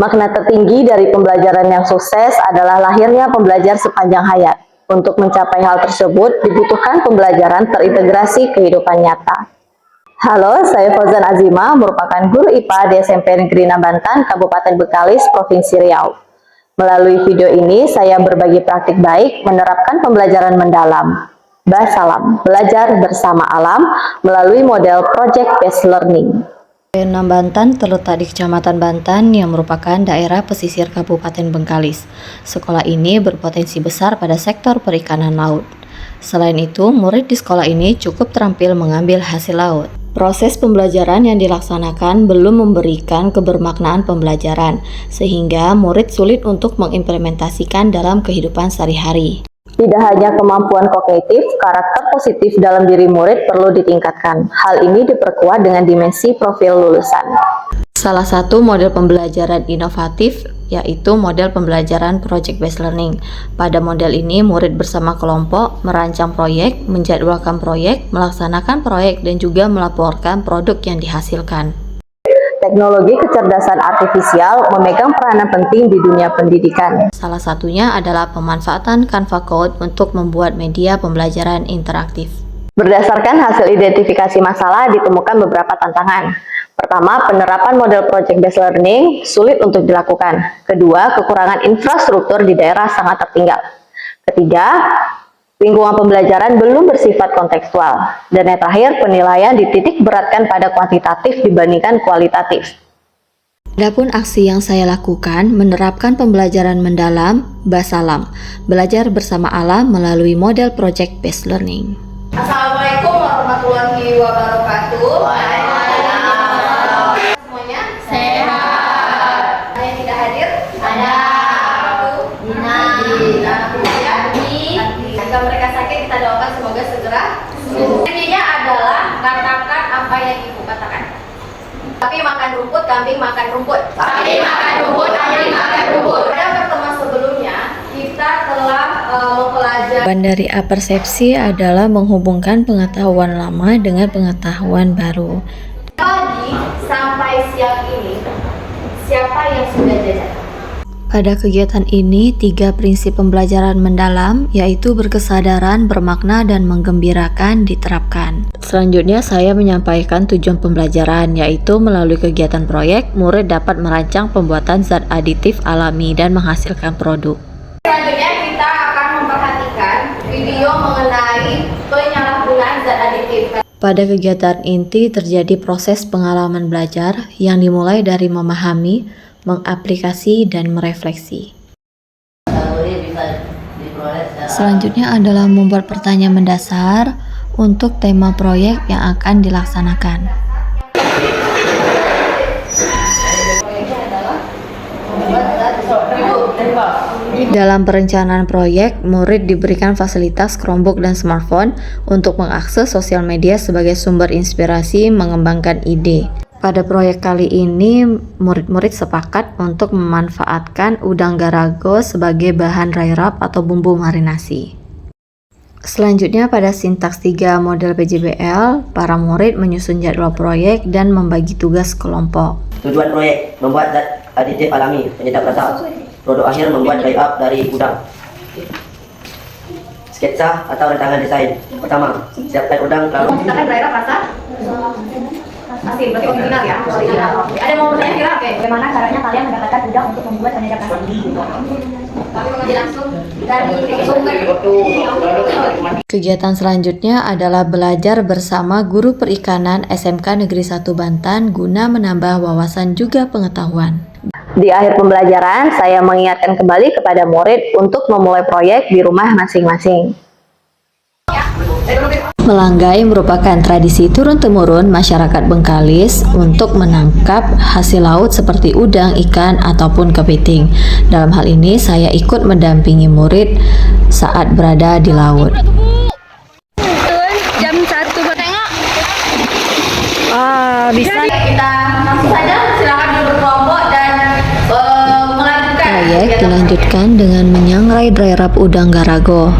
Makna tertinggi dari pembelajaran yang sukses adalah lahirnya pembelajar sepanjang hayat. Untuk mencapai hal tersebut, dibutuhkan pembelajaran terintegrasi kehidupan nyata. Halo, saya Fauzan Azima, merupakan guru IPA di SMP Negeri Nabantan, Kabupaten Bengkalis, Provinsi Riau. Melalui video ini, saya berbagi praktik baik menerapkan pembelajaran mendalam. Basalam, belajar bersama alam melalui model Project Based Learning. Nabantan terletak di Kecamatan Bantan yang merupakan daerah pesisir Kabupaten Bengkalis. Sekolah ini berpotensi besar pada sektor perikanan laut. Selain itu, murid di sekolah ini cukup terampil mengambil hasil laut. Proses pembelajaran yang dilaksanakan belum memberikan kebermaknaan pembelajaran, sehingga murid sulit untuk mengimplementasikan dalam kehidupan sehari-hari. Tidak hanya kemampuan kognitif, karakter positif dalam diri murid perlu ditingkatkan. Hal ini diperkuat dengan dimensi profil lulusan. Salah satu model pembelajaran inovatif yaitu model pembelajaran Project Based Learning. Pada model ini, murid bersama kelompok merancang proyek, menjadwalkan proyek, melaksanakan proyek, dan juga melaporkan produk yang dihasilkan. Teknologi kecerdasan artifisial memegang peranan penting di dunia pendidikan. Salah satunya adalah pemanfaatan Canva Code untuk membuat media pembelajaran interaktif. Berdasarkan hasil identifikasi masalah, ditemukan beberapa tantangan. Pertama, penerapan model Project Based Learning sulit untuk dilakukan. Kedua, kekurangan infrastruktur di daerah sangat tertinggal. Ketiga, lingkungan pembelajaran belum bersifat kontekstual. Dan yang terakhir, penilaian dititik beratkan pada kuantitatif dibandingkan kualitatif. Adapun aksi yang saya lakukan menerapkan pembelajaran mendalam, Basalam, belajar bersama alam melalui model Project Based Learning. Assalamualaikum warahmatullahi wabarakatuh. Semuanya sehat. Ada yang tidak hadir? Ada. Jika mereka sakit, kita doakan semoga segera sembuh. Intinya adalah katakan apa yang ibu katakan. Tapi makan rumput, kambing makan rumput. Tapi makan rumput, kambing makan rumput. Pada pertemuan sebelumnya, kita telah mempelajari. Tujuan dari apersepsi adalah menghubungkan pengetahuan lama dengan pengetahuan baru. Pagi sampai siang ini, siapa yang sudah jajan? Pada kegiatan ini, 3 prinsip pembelajaran mendalam, yaitu berkesadaran, bermakna, dan menggembirakan diterapkan. Selanjutnya, saya menyampaikan tujuan pembelajaran, yaitu melalui kegiatan proyek, murid dapat merancang pembuatan zat aditif alami dan menghasilkan produk. Selanjutnya, kita akan memperhatikan video mengenai penyalahgunaan zat aditif. Pada kegiatan inti terjadi proses pengalaman belajar yang dimulai dari memahami, mengaplikasi, dan merefleksi. Selanjutnya adalah membuat pertanyaan mendasar untuk tema proyek yang akan dilaksanakan. Dalam perencanaan proyek, murid diberikan fasilitas Chromebook dan smartphone untuk mengakses sosial media sebagai sumber inspirasi mengembangkan ide. Pada proyek kali ini, murid-murid sepakat untuk memanfaatkan udang garago sebagai bahan dry rub atau bumbu marinasi. Selanjutnya, pada sintaks 3 model PJBL, para murid menyusun jadwal proyek dan membagi tugas kelompok. Tujuan proyek, membuat zat aditif alami penyedap rasa. Produk akhir membuat dry up dari udang. Sketsa atau rancangan desain. Pertama, siapkan udang lalu. Kita kan dry rub rasa asli, berarti original ya? Original. Ada mau bertanya kira? Oke. Bagaimana caranya kalian mendapatkan udang untuk membuat penyedap rasa? Kami mengaji langsung dari sumber. Kegiatan selanjutnya adalah belajar bersama guru perikanan SMK Negeri 1 Bantan guna menambah wawasan juga pengetahuan. Di akhir pembelajaran, saya mengingatkan kembali kepada murid untuk memulai proyek di rumah masing-masing. Melanggai merupakan tradisi turun-temurun masyarakat Bengkalis untuk menangkap hasil laut seperti udang, ikan, ataupun kepiting. Dalam hal ini, saya ikut mendampingi murid saat berada di laut. Jam 1 tengok. Bisa. Kita langsung saja silakan duduk berkelompok dan melanjutkan. Proyek dilanjutkan dengan menyangrai dry rub udang garago.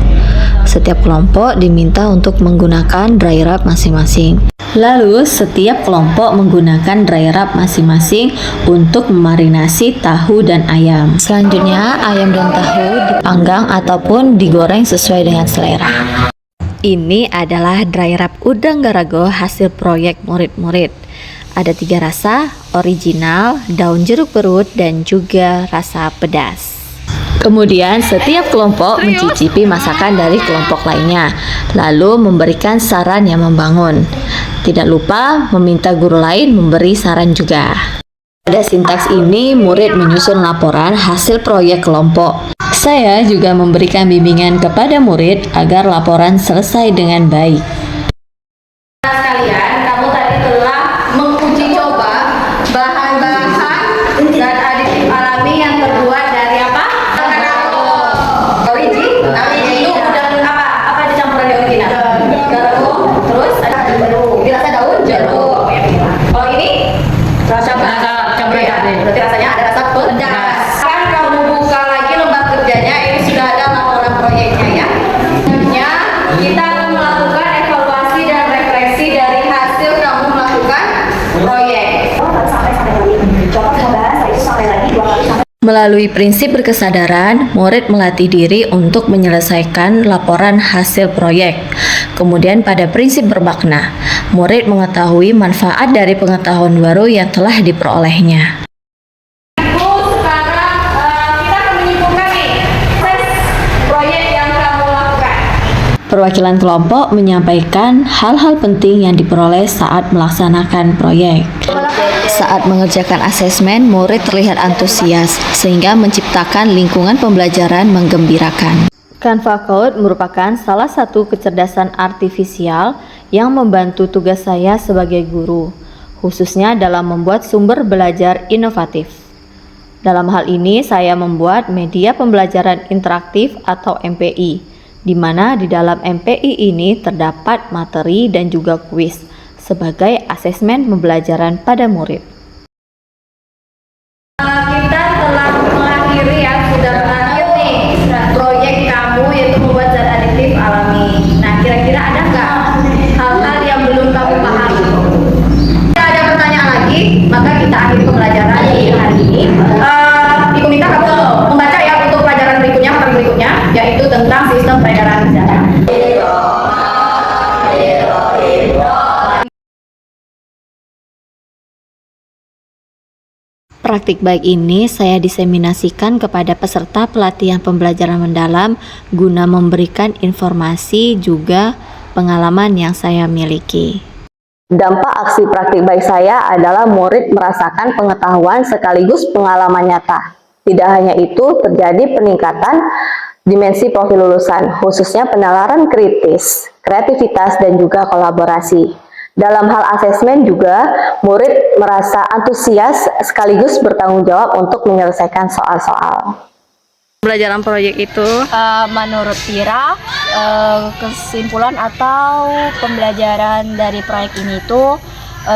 Setiap kelompok diminta untuk menggunakan dry rub masing-masing. Lalu setiap kelompok menggunakan dry rub masing-masing untuk memarinasi tahu dan ayam. Selanjutnya ayam dan tahu dipanggang ataupun digoreng sesuai dengan selera. Ini adalah dry rub udang garago hasil proyek murid-murid. Ada 3 rasa, original, daun jeruk perut, dan juga rasa pedas. Kemudian setiap kelompok mencicipi masakan dari kelompok lainnya, lalu memberikan saran yang membangun. Tidak lupa meminta guru lain memberi saran juga. Pada sintaks ini, murid menyusun laporan hasil proyek kelompok. Saya juga memberikan bimbingan kepada murid agar laporan selesai dengan baik. Sekalian, kamu tadi telah menguji coba bahan-bahan zat aditif alami yang terbuat dari apa? Original. Itu udah apa? Apa dicampuran di original? Garago. Terus ada dirasa daun jeruk. Kalau ini rasa cabai. Berarti rasanya ada rasa pedas. Kan kamu buka lagi lembar kerjanya, ini sudah ada laporan proyeknya ya. Selanjutnya kita akan melakukan evaluasi dan refleksi dari hasil kamu melakukan proyek. Melalui prinsip berkesadaran, murid melatih diri untuk menyelesaikan laporan hasil proyek. Kemudian pada prinsip bermakna, murid mengetahui manfaat dari pengetahuan baru yang telah diperolehnya. Ibu, sekarang kita akan menyimpulkan nih proses proyek yang kamu lakukan. Perwakilan kelompok menyampaikan hal-hal penting yang diperoleh saat melaksanakan proyek. Saat mengerjakan asesmen, murid terlihat antusias sehingga menciptakan lingkungan pembelajaran menggembirakan. Canva Code merupakan salah satu kecerdasan artifisial yang membantu tugas saya sebagai guru, khususnya dalam membuat sumber belajar inovatif. Dalam hal ini, saya membuat media pembelajaran interaktif atau MPI, di mana di dalam MPI ini terdapat materi dan juga kuis sebagai asesmen pembelajaran pada murid. Kita telah mengakhiri ya, sudah berakhir nih proyek kamu yaitu membuat zat aditif alami. Nah, kira-kira ada nggak hal-hal yang belum kamu pahami? Tidak ada pertanyaan lagi, maka kita akhiri pembelajaran di hari ini. Ibu minta kamu membaca ya untuk pelajaran berikutnya, materi berikutnya, yaitu tentang sistem peredaran data. Praktik baik ini saya diseminasikan kepada peserta pelatihan pembelajaran mendalam guna memberikan informasi juga pengalaman yang saya miliki. Dampak aksi praktik baik saya adalah murid merasakan pengetahuan sekaligus pengalaman nyata. Tidak hanya itu, terjadi peningkatan dimensi profil lulusan, khususnya penalaran kritis, kreativitas, dan juga kolaborasi. Dalam hal asesmen juga, murid merasa antusias sekaligus bertanggung jawab untuk menyelesaikan soal-soal. Pembelajaran proyek itu Menurut Tira, kesimpulan atau pembelajaran dari proyek ini tuh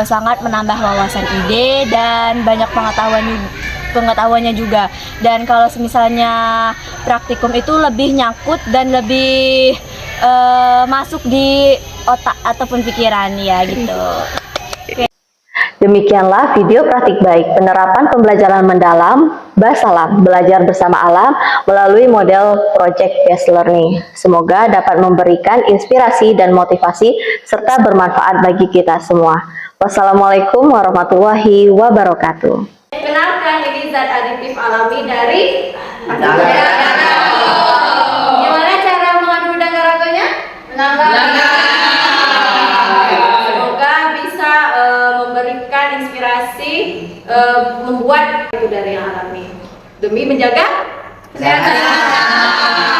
sangat menambah wawasan ide dan banyak pengetahuannya juga. Dan kalau misalnya praktikum itu lebih nyangkut dan lebih masuk di otak ataupun pikiran ya gitu. Demikianlah video praktik baik penerapan pembelajaran mendalam Basalam, belajar bersama alam melalui model project based learning. Semoga dapat memberikan inspirasi dan motivasi serta bermanfaat bagi kita semua. Wassalamualaikum warahmatullahi wabarakatuh. Kenalkan, ini zat aditif alami dari gimana cara mengaduk udang garagonya? Semoga bisa memberikan inspirasi membuat dari yang alami demi menjaga kesehatan.